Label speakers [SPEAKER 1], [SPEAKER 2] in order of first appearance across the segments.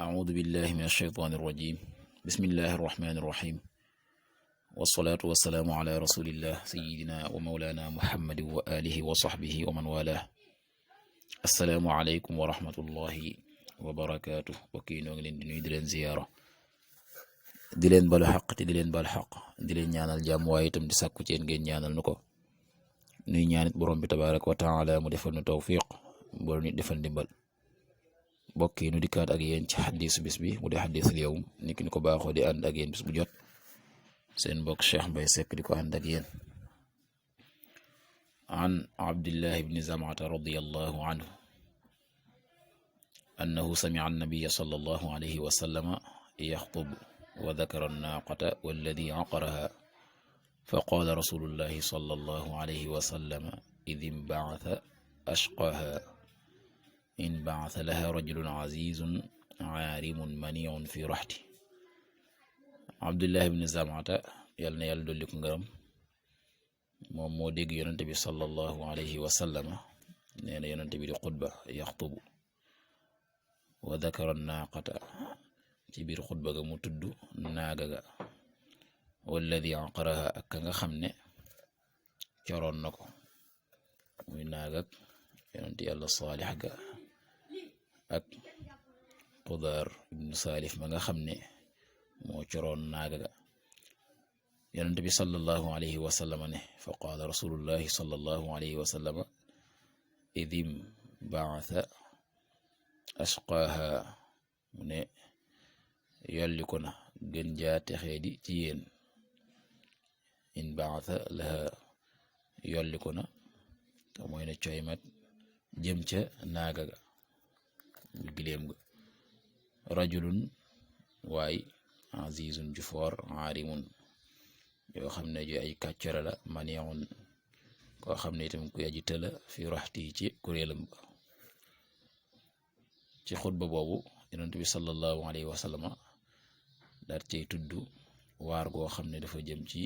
[SPEAKER 1] أعوذ بالله من الشيطان الرجيم بسم الله الرحمن الرحيم والصلاة والسلام على رسول الله سيدنا ومولانا محمد وآله وصحبه ومن والاه السلام عليكم ورحمة الله وبركاته وكينو ngi leen di nuyu di leen ziyaara di leen balu xaq te di leen bal xaq di leen ñaanal jàmm waaye itam di sàkku ci yéen ngeen ñaanal nu ko nuy ñaanit borom bi tabaaraka wa taala mu defal nu tawfiq borom nit defal ndimbal mbokk yi nu dikkaat ak yéen ci xaddisu bis bi mu di xaddisul yawm niki ni ko baaxoo di ànd ak yéen bis bu jot seen mbokk Cheikh Mbaye Seck di ko ànd ak yéen an Abdillah ibni Zam'ata radiyallahu anhu annahu sami'a an-nabiyya sallallahu alayhi wa sallama yaxtub wa dakara an-naaqata walladi aqaraha fa qaala rasulullahi sallallahu alayhi wa sallama id inba'atha ashqaha inba'atha laha rajulun azizun aarimun mani'un fi raxti Abdullah ibn Zam'ata yal na yàlla dolli ko ngërëm moom moo dégg yonente bi sallallahu alayhi wa sallama nee na yonente bi di xutba yaxtubu wa dakara naaqata ci biir xutba ga mu tudd naaga ga walladi aqaraha ak ka nga xam ne coroon na ko muy naagak yonente yàlla saalix ga ak Qudaar ibnu Saalif ma nga xam ne moo coroon naaga ga yonente bi sallallahu alayhi wa sallama ne fa qaala rasulullahi sallallahu alayhi wa sallama idim baatha ashqaaha mu ne yolli ko na gën jaa texee di ci yéen in baatha laha yolli ko na te mooy ne coymat jëm ca naaga ga gileem ga rajulun waay azizun ju foor aarimun yoo xam ne ju ay kàccora la maniun koo xam ne itam ku aji tëla fi raxti ci kuréelam ba ci xutba boobu yonent bi sallallahu alayhi wa sallama daat cay tudd waar goo xam ne dafa jëm ci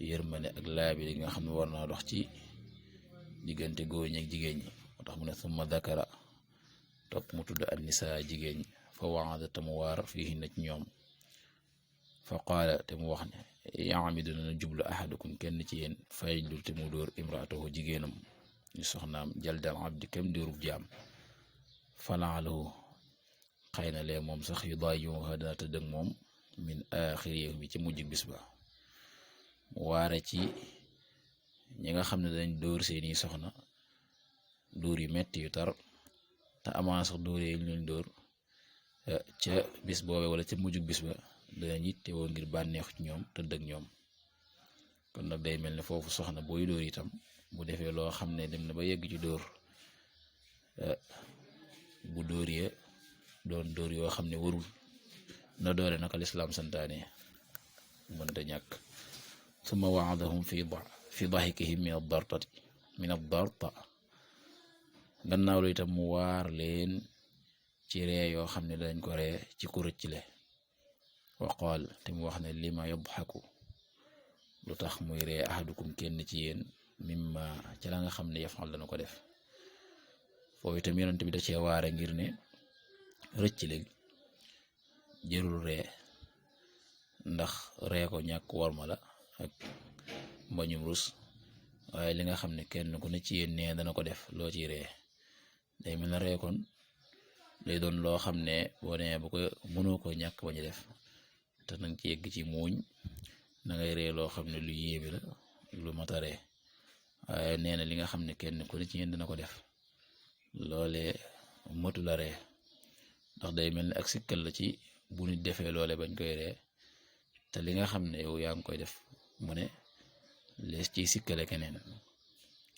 [SPEAKER 1] yërmane ak laabi li nga xam ne war naa dox ci diggante góor ñi ak jigéen ñi moo tax mu ne summa dakara topp mu tudd an nisaa jigéen ñi fa waada te mu waar fii na ci ñoom fa qaala te mu wax ne yaamidu na jublu ahadukum kenn ci yéen fayjlul te mu dóor imraatahu jigéenam ñu soxnaam jaldal abdi kem dóorub jaam falaalahu xëy na lee moom sax yu daayimuha dana tëdd ak moom min aaxiri yawmi ci mujj bis ba mu waare ci ñi nga xam ne dañ dóor seeni soxna dóor yu metti yu tar te amaan sax dóor yi ñu leen dóor ca bis boobe wala ca mujjug bis ba danañ it teewoo ngir bànneexu ci ñoom tëdd ak ñoom kon nag day mel ne foofu soxna booy dóor itam bu defee loo xam ne dem na ba yegg ci dóor bu dóor ya doon dóor yoo xam ne warul na doole naka lislaam santaane mënta ñàkk summa waadahum fi dahikihim min ad-darta gannaaw lu itam mu waar leen ci ree yoo xam ne dañ ko ree ci ku rëccile wa qaal te mu wax ne lima yadxaku lu tax muy ree ahadukum kenn ci yéen mimma ca la nga xam ne yafal dana ko def foofu itam yonent bi da cee waare ngir ne rëccile jërul ree ndax ree ko ñàkk worma la ak mbañum rus waaye li nga xam ne kenn ku ne ci yéen nee dana ko def loo ciy ree day mel na ree kon day doon loo xam ne boo nee bu ko mënoo ko ñàkk bañ a def te nanga ci yegg ci muuñ na ngay ree loo xam ne lu yéeme la lu mat a ree waaye nee na li nga xam ne kenn ku ne ci yéen dana ko def loolee matu la ree ndax day mel ni ak sikkal la ci bu nit defee loole bañ koy ree te li nga xam ne yow yaa ngi koy def mu ne lees ciy sikkale keneen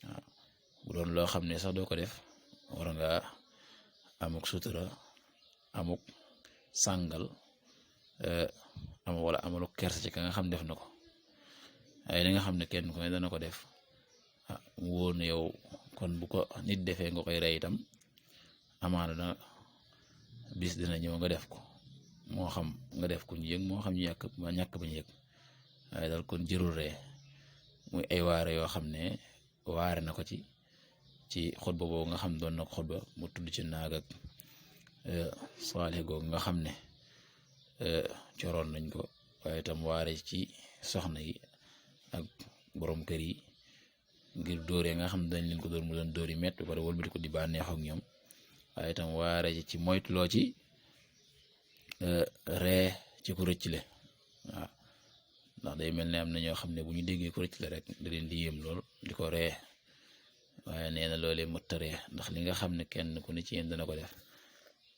[SPEAKER 1] waaw bu doon loo xam ne sax doo ko def war nga amuk sutura amuk sàngal wala amalu kersa ci ka nga xam def na ko waaye li nga xam ne kenn ku ne dana ko def mu wóor ne yow kon bu ko nit defee nga koy rey itam amaana na bis dina ñëw nga def ko moo xam nga def ko ñu yëg moo xam ñu ñàkk ba ñu yëg waaye daal kon jërul ree muy ay waare yoo xam ne waare na ko ci xutba boobu nga xam doon na ko xutba mu tudd ci naag ak saalih googu nga xam ne coroon nañ ko waaye itam waare ci soxna yi ak borom kër yi ngir dóore nga xam ne dañ leen ko dóor mu doon dóor yi métti ba wëlbati ko di bànneex ak ñoom waaye itam waare ci moytuloo ci ree ci ku rëccile waaw ndax day mel ne am na ñoo xam ne bu ñu déggee ku rëccile rek da leen di yéem lool di ko ree waaye nee na loolee mëtta ree ndax li nga xam ne kenn ku ne ci yéen dana ko def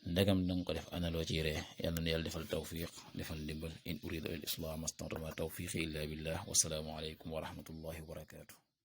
[SPEAKER 1] ndegam danga ko def ana loo ciy ree yàlla na yàlla defal tawfiq defal ndimbal in urida al islam mastata'tu ma tawfiqi illa billah wasalaamu aleykum wa rahmatullahi wa barakatuh